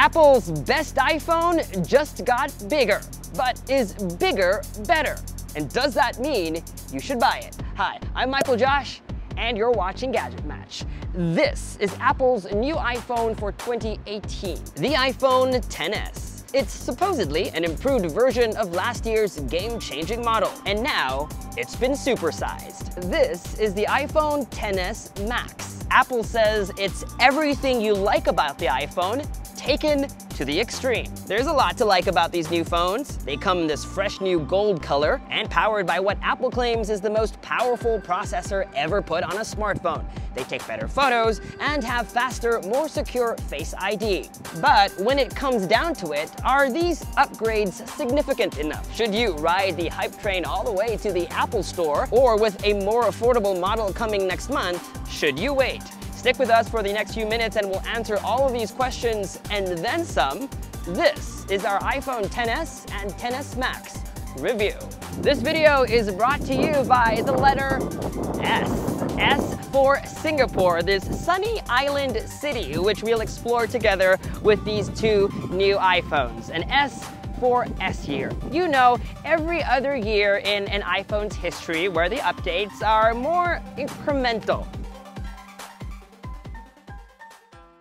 Apple's best iPhone just got bigger, but is bigger better? And does that mean you should buy it? Hi, I'm Michael Josh, and you're watching GadgetMatch. This is Apple's new iPhone for 2018, the iPhone XS. It's supposedly an improved version of last year's game-changing model, and now it's been supersized. This is the iPhone XS Max. Apple says it's everything you like about the iPhone, taken to the extreme. There's a lot to like about these new phones. They come in this fresh new gold color and powered by what Apple claims is the most powerful processor ever put on a smartphone. They take better photos and have faster, more secure Face ID. But when it comes down to it, are these upgrades significant enough? Should you ride the hype train all the way to the Apple Store, or with a more affordable model coming next month, should you wait? Stick with us for the next few minutes and we'll answer all of these questions and then some. This is our iPhone XS and XS Max review. This video is brought to you by the letter S. S for Singapore, this sunny island city, which we'll explore together with these two new iPhones. An S for S year. You know, every other year in an iPhone's history where the updates are more incremental.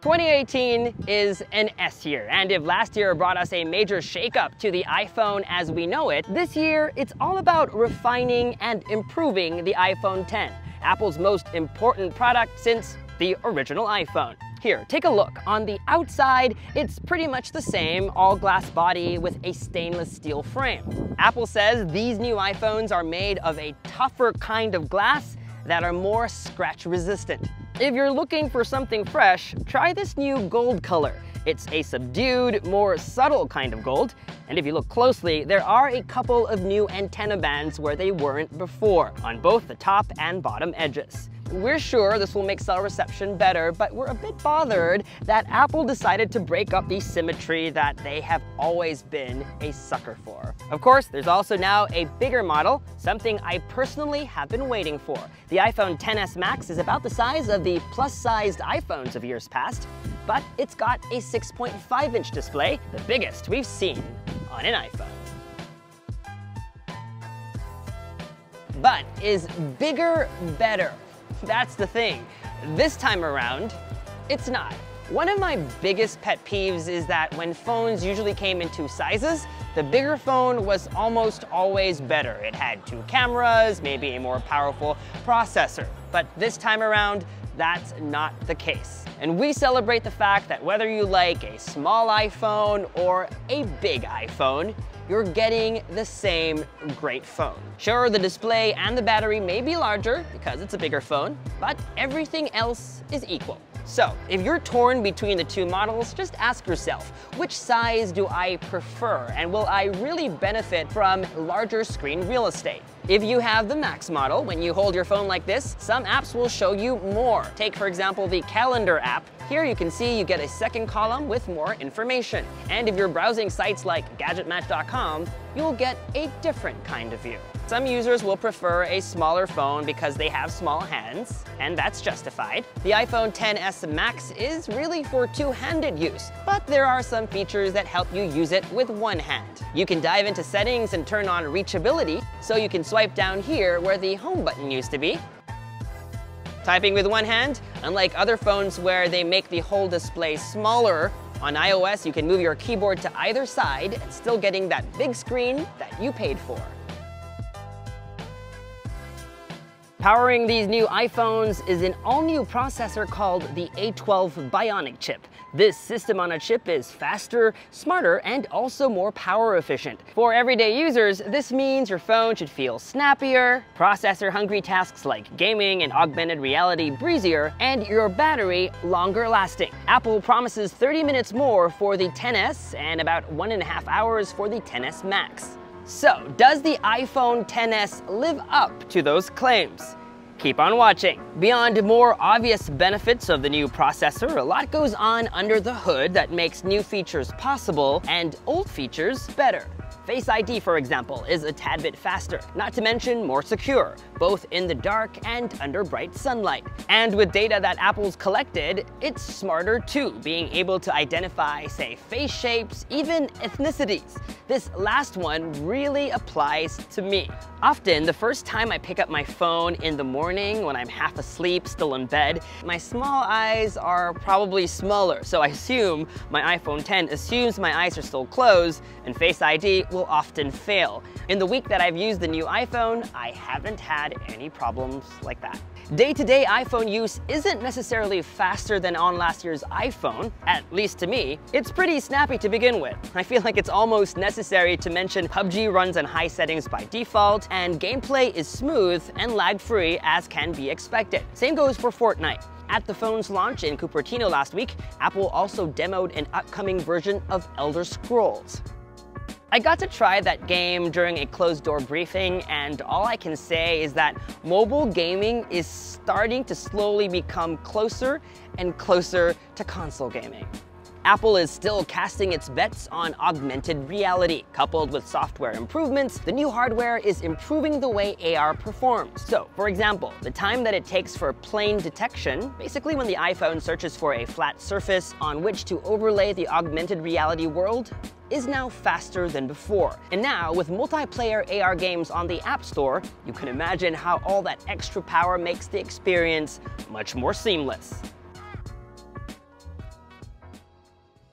2018 is an S year, and if last year brought us a major shakeup to the iPhone as we know it, this year it's all about refining and improving the iPhone X, Apple's most important product since the original iPhone. Here, take a look. On the outside, it's pretty much the same, all glass body with a stainless steel frame. Apple says these new iPhones are made of a tougher kind of glass that are more scratch resistant. If you're looking for something fresh, try this new gold color. It's a subdued, more subtle kind of gold, and if you look closely, there are a couple of new antenna bands where they weren't before, on both the top and bottom edges. We're sure this will make cell reception better, but we're a bit bothered that Apple decided to break up the symmetry that they have always been a sucker for. Of course, there's also now a bigger model, something I personally have been waiting for. The iPhone XS Max is about the size of the plus-sized iPhones of years past, but it's got a 6.5-inch display, the biggest we've seen on an iPhone. But is bigger better? That's the thing. This time around, it's not. One of my biggest pet peeves is that when phones usually came in two sizes, the bigger phone was almost always better. It had two cameras, maybe a more powerful processor. But this time around, that's not the case. And we celebrate the fact that whether you like a small iPhone or a big iPhone, you're getting the same great phone. Sure, the display and the battery may be larger because it's a bigger phone, but everything else is equal. So, if you're torn between the two models, just ask yourself, which size do I prefer, and will I really benefit from larger screen real estate? If you have the Max model, when you hold your phone like this, some apps will show you more. Take, for example, the Calendar app. Here you can see you get a second column with more information. And if you're browsing sites like GadgetMatch.com, you'll get a different kind of view. Some users will prefer a smaller phone because they have small hands, and that's justified. The iPhone XS Max is really for two-handed use, but there are some features that help you use it with one hand. You can dive into settings and turn on reachability, so you can swipe down here where the home button used to be. Typing with one hand, unlike other phones where they make the whole display smaller, on iOS you can move your keyboard to either side and still getting that big screen that you paid for. Powering these new iPhones is an all-new processor called the A12 Bionic chip. This system on a chip is faster, smarter, and also more power efficient. For everyday users, this means your phone should feel snappier, processor-hungry tasks like gaming and augmented reality breezier, and your battery longer lasting. Apple promises 30 minutes more for the XS and about 1.5 hours for the XS Max. So, does the iPhone XS live up to those claims? Keep on watching. Beyond more obvious benefits of the new processor, a lot goes on under the hood that makes new features possible and old features better. Face ID, for example, is a tad bit faster, not to mention more secure, both in the dark and under bright sunlight. And with data that Apple's collected, it's smarter too, being able to identify, say, face shapes, even ethnicities. This last one really applies to me. Often, the first time I pick up my phone in the morning when I'm half asleep, still in bed, my small eyes are probably smaller, so I assume my iPhone 10 assumes my eyes are still closed, and Face ID will often fail. In the week that I've used the new iPhone, I haven't had any problems like that. Day-to-day iPhone use isn't necessarily faster than on last year's iPhone, at least to me. It's pretty snappy to begin with. I feel like it's almost necessary to mention PUBG runs on high settings by default, and gameplay is smooth and lag-free as can be expected. Same goes for Fortnite. At the phone's launch in Cupertino last week, Apple also demoed an upcoming version of Elder Scrolls. I got to try that game during a closed-door briefing, and all I can say is that mobile gaming is starting to slowly become closer and closer to console gaming. Apple is still casting its bets on augmented reality. Coupled with software improvements, the new hardware is improving the way AR performs. So, for example, the time that it takes for plane detection, basically when the iPhone searches for a flat surface on which to overlay the augmented reality world, is now faster than before. And now, with multiplayer AR games on the App Store, you can imagine how all that extra power makes the experience much more seamless.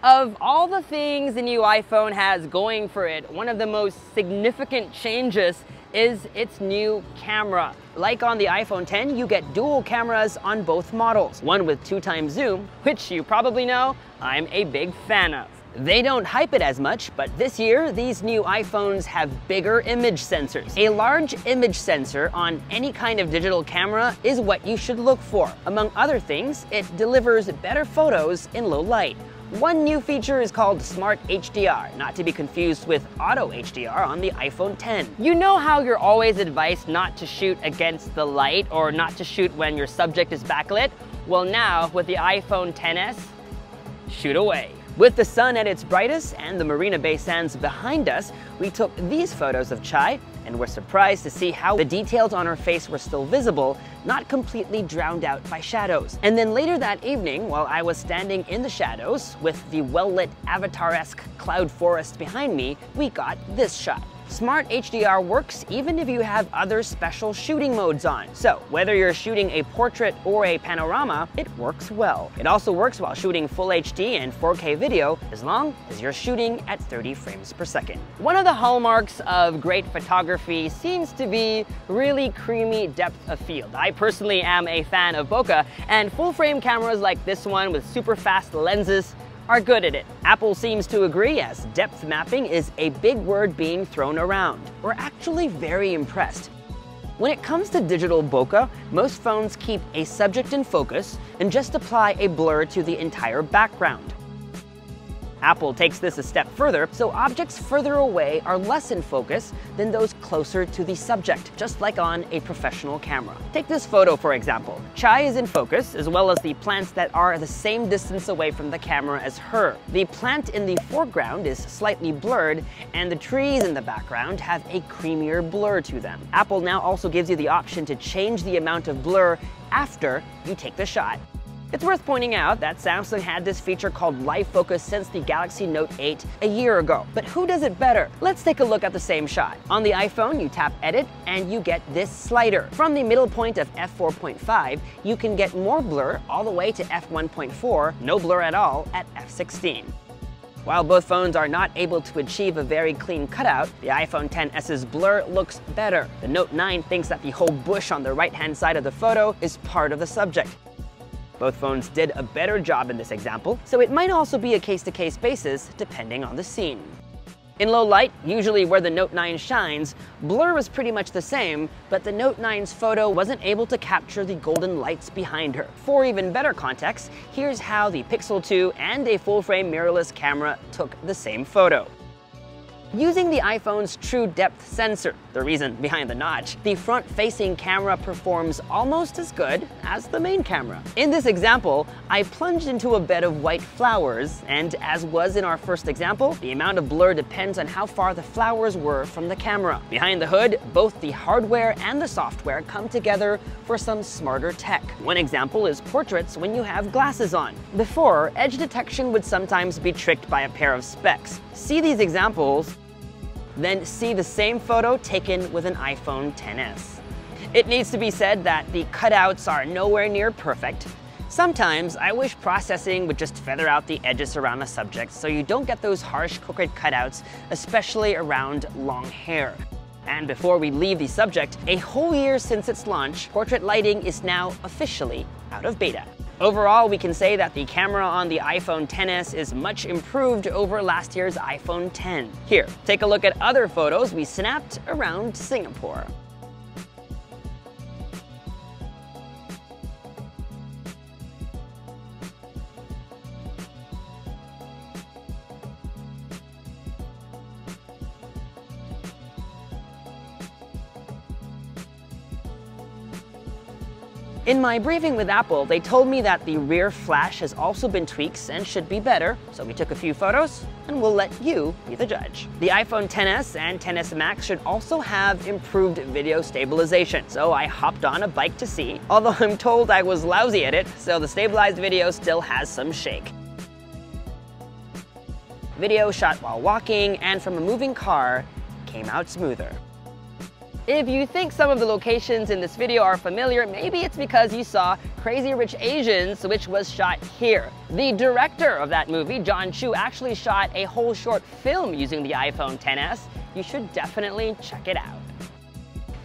Of all the things the new iPhone has going for it, one of the most significant changes is its new camera. Like on the iPhone 10, you get dual cameras on both models, one with 2x zoom, which you probably know I'm a big fan of. They don't hype it as much, but this year, these new iPhones have bigger image sensors. A large image sensor on any kind of digital camera is what you should look for. Among other things, it delivers better photos in low light. One new feature is called Smart HDR, not to be confused with Auto HDR on the iPhone 10. You know how you're always advised not to shoot against the light or not to shoot when your subject is backlit? Well, now with the iPhone XS, shoot away. With the sun at its brightest and the Marina Bay Sands behind us, we took these photos of Chai and were surprised to see how the details on her face were still visible, not completely drowned out by shadows. And then later that evening, while I was standing in the shadows with the well-lit Avatar-esque cloud forest behind me, we got this shot. Smart HDR works even if you have other special shooting modes on. So whether you're shooting a portrait or a panorama, it works well. It also works while shooting full HD and 4K video, as long as you're shooting at 30 frames per second. One of the hallmarks of great photography seems to be really creamy depth of field. I personally am a fan of bokeh, and full frame cameras like this one with super fast lenses are good at it. Apple seems to agree, as depth mapping is a big word being thrown around. We're actually very impressed. When it comes to digital bokeh, most phones keep a subject in focus and just apply a blur to the entire background. Apple takes this a step further, so objects further away are less in focus than those closer to the subject, just like on a professional camera. Take this photo, for example. Chai is in focus, as well as the plants that are the same distance away from the camera as her. The plant in the foreground is slightly blurred, and the trees in the background have a creamier blur to them. Apple now also gives you the option to change the amount of blur after you take the shot. It's worth pointing out that Samsung had this feature called Live Focus since the Galaxy Note 8 a year ago. But who does it better? Let's take a look at the same shot. On the iPhone, you tap Edit and you get this slider. From the middle point of f4.5, you can get more blur all the way to f1.4, no blur at all at f16. While both phones are not able to achieve a very clean cutout, the iPhone XS's blur looks better. The Note 9 thinks that the whole bush on the right-hand side of the photo is part of the subject. Both phones did a better job in this example, so it might also be a case-to-case basis depending on the scene. In low light, usually where the Note 9 shines, blur was pretty much the same, but the Note 9's photo wasn't able to capture the golden lights behind her. For even better context, here's how the Pixel 2 and a full-frame mirrorless camera took the same photo. Using the iPhone's true depth sensor, the reason behind the notch, the front-facing camera performs almost as good as the main camera. In this example, I plunged into a bed of white flowers, and as was in our first example, the amount of blur depends on how far the flowers were from the camera. Behind the hood, both the hardware and the software come together for some smarter tech. One example is portraits when you have glasses on. Before, edge detection would sometimes be tricked by a pair of specs. See these examples, then see the same photo taken with an iPhone XS. It needs to be said that the cutouts are nowhere near perfect. Sometimes I wish processing would just feather out the edges around the subject so you don't get those harsh crooked cutouts, especially around long hair. And before we leave the subject, a whole year since its launch, portrait lighting is now officially out of beta. Overall, we can say that the camera on the iPhone XS is much improved over last year's iPhone X. Here, take a look at other photos we snapped around Singapore. In my briefing with Apple, they told me that the rear flash has also been tweaked and should be better, so we took a few photos and we'll let you be the judge. The iPhone XS and XS Max should also have improved video stabilization, so I hopped on a bike to see, although I'm told I was lousy at it, so the stabilized video still has some shake. Video shot while walking and from a moving car came out smoother. If you think some of the locations in this video are familiar, maybe it's because you saw Crazy Rich Asians, which was shot here. The director of that movie, John Chu, actually shot a whole short film using the iPhone XS. You should definitely check it out.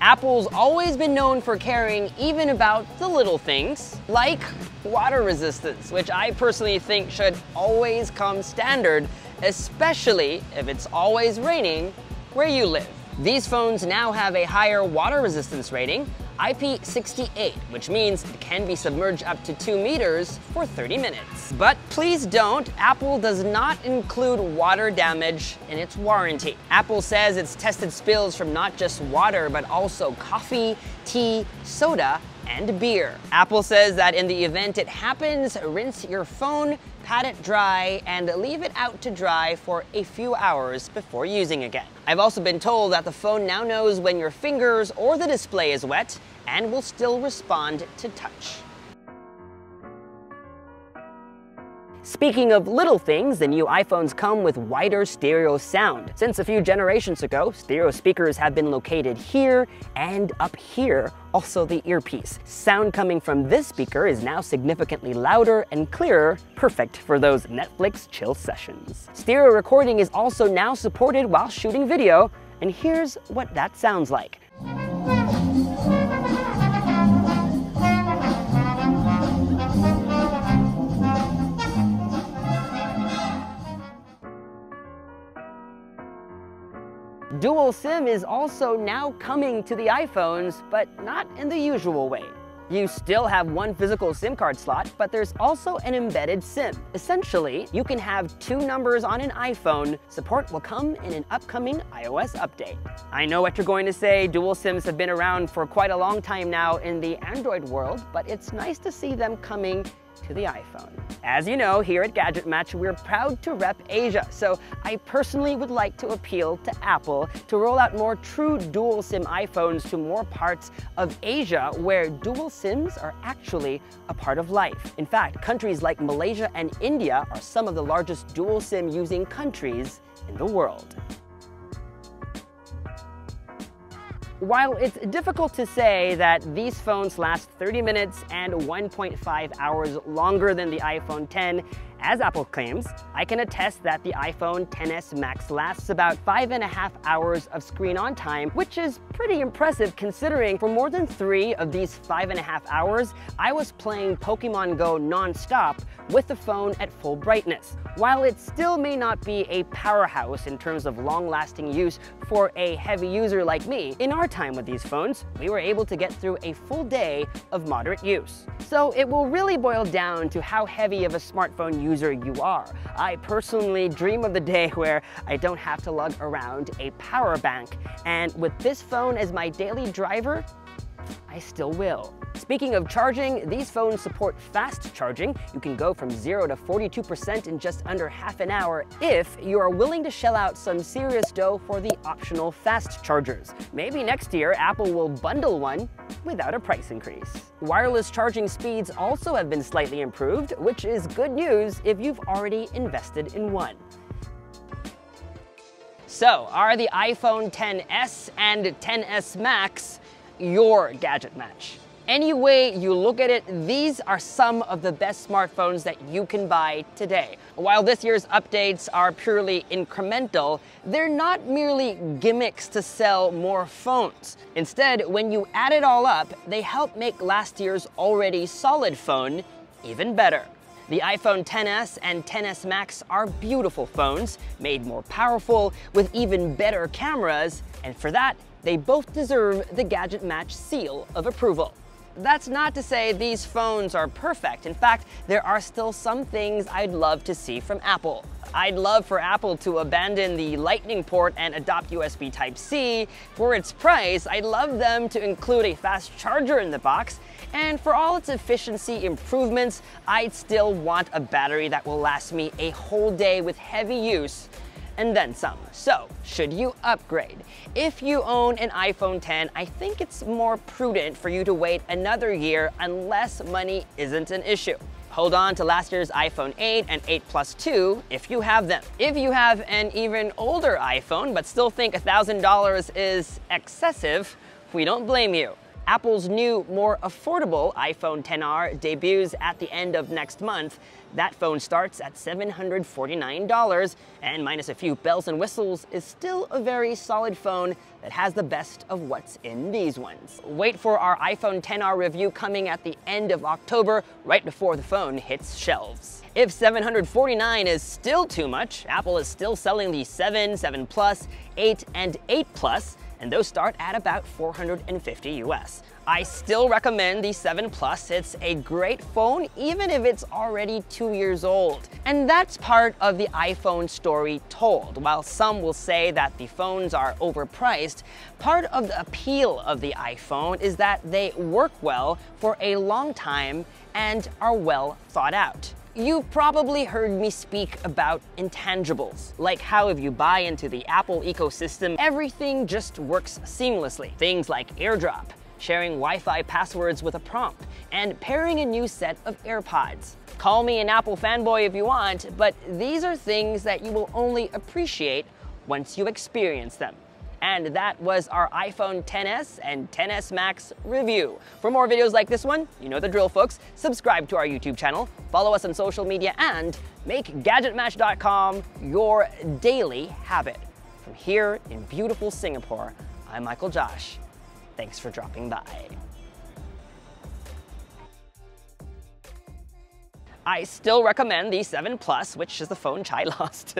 Apple's always been known for caring even about the little things, like water resistance, which I personally think should always come standard, especially if it's always raining where you live. These phones now have a higher water resistance rating, IP68, which means it can be submerged up to 2 meters for 30 minutes. But please don't, Apple does not include water damage in its warranty. Apple says it's tested spills from not just water, but also coffee, tea, soda, and beer. Apple says that in the event it happens, rinse your phone, pat it dry, and leave it out to dry for a few hours before using again. I've also been told that the phone now knows when your fingers or the display is wet and will still respond to touch. Speaking of little things, the new iPhones come with wider stereo sound. Since a few generations ago, stereo speakers have been located here and up here, also the earpiece. Sound coming from this speaker is now significantly louder and clearer, perfect for those Netflix chill sessions. Stereo recording is also now supported while shooting video, and here's what that sounds like. Dual SIM is also now coming to the iPhones, but not in the usual way. You still have one physical SIM card slot, but there's also an embedded SIM. Essentially, you can have 2 numbers on an iPhone. Support will come in an upcoming iOS update. I know what you're going to say, dual SIMs have been around for quite a long time now in the Android world, but it's nice to see them coming to the iPhone. As you know, here at GadgetMatch, we're proud to rep Asia, so I personally would like to appeal to Apple to roll out more true dual SIM iPhones to more parts of Asia where dual SIMs are actually a part of life. In fact, countries like Malaysia and India are some of the largest dual SIM using countries in the world. While it's difficult to say that these phones last 30 minutes and 1.5 hours longer than the iPhone X, as Apple claims, I can attest that the iPhone XS Max lasts about 5.5 hours of screen on time, which is pretty impressive considering for more than 3 of these 5.5 hours, I was playing Pokemon Go non-stop with the phone at full brightness. While it still may not be a powerhouse in terms of long-lasting use for a heavy user like me, in our time with these phones, we were able to get through a full day of moderate use. So it will really boil down to how heavy of a smartphone user you are. I personally dream of the day where I don't have to lug around a power bank, and with this phone as my daily driver, I still will. Speaking of charging, these phones support fast charging. You can go from 0 to 42% in just under half an hour if you are willing to shell out some serious dough for the optional fast chargers. Maybe next year Apple will bundle one without a price increase. Wireless charging speeds also have been slightly improved, which is good news if you've already invested in one. So, are the iPhone XS and XS Max your gadget match? Any way you look at it, these are some of the best smartphones that you can buy today. While this year's updates are purely incremental, they're not merely gimmicks to sell more phones. Instead, when you add it all up, they help make last year's already solid phone even better. The iPhone XS and XS Max are beautiful phones, made more powerful, with even better cameras, and for that, they both deserve the GadgetMatch seal of approval. That's not to say these phones are perfect. In fact, there are still some things I'd love to see from Apple. I'd love for Apple to abandon the Lightning port and adopt USB Type-C. For its price, I'd love them to include a fast charger in the box. And for all its efficiency improvements, I'd still want a battery that will last me a whole day with heavy use and then some. So, should you upgrade? If you own an iPhone X, I think it's more prudent for you to wait another year unless money isn't an issue. Hold on to last year's iPhone 8 and 8 Plus 2 if you have them. If you have an even older iPhone but still think $1,000 is excessive, we don't blame you. Apple's new, more affordable iPhone XR debuts at the end of next month. That phone starts at $749, and minus a few bells and whistles, is still a very solid phone that has the best of what's in these ones. Wait for our iPhone XR review coming at the end of October, right before the phone hits shelves. If $749 is still too much, Apple is still selling the 7, 7 Plus, 8, and 8 Plus, and those start at about $450 US. I still recommend the 7 Plus. It's a great phone, even if it's already 2 years old. And that's part of the iPhone story told. While some will say that the phones are overpriced, part of the appeal of the iPhone is that they work well for a long time and are well thought out. You've probably heard me speak about intangibles, like how if you buy into the Apple ecosystem, everything just works seamlessly. Things like AirDrop, sharing Wi-Fi passwords with a prompt, and pairing a new set of AirPods. Call me an Apple fanboy if you want, but these are things that you will only appreciate once you experience them. And that was our iPhone XS and XS Max review. For more videos like this one, you know the drill, folks. Subscribe to our YouTube channel, follow us on social media, and make GadgetMatch.com your daily habit. From here in beautiful Singapore, I'm Michael Josh. Thanks for dropping by. I still recommend the 7 Plus, which is the phone Chai lost.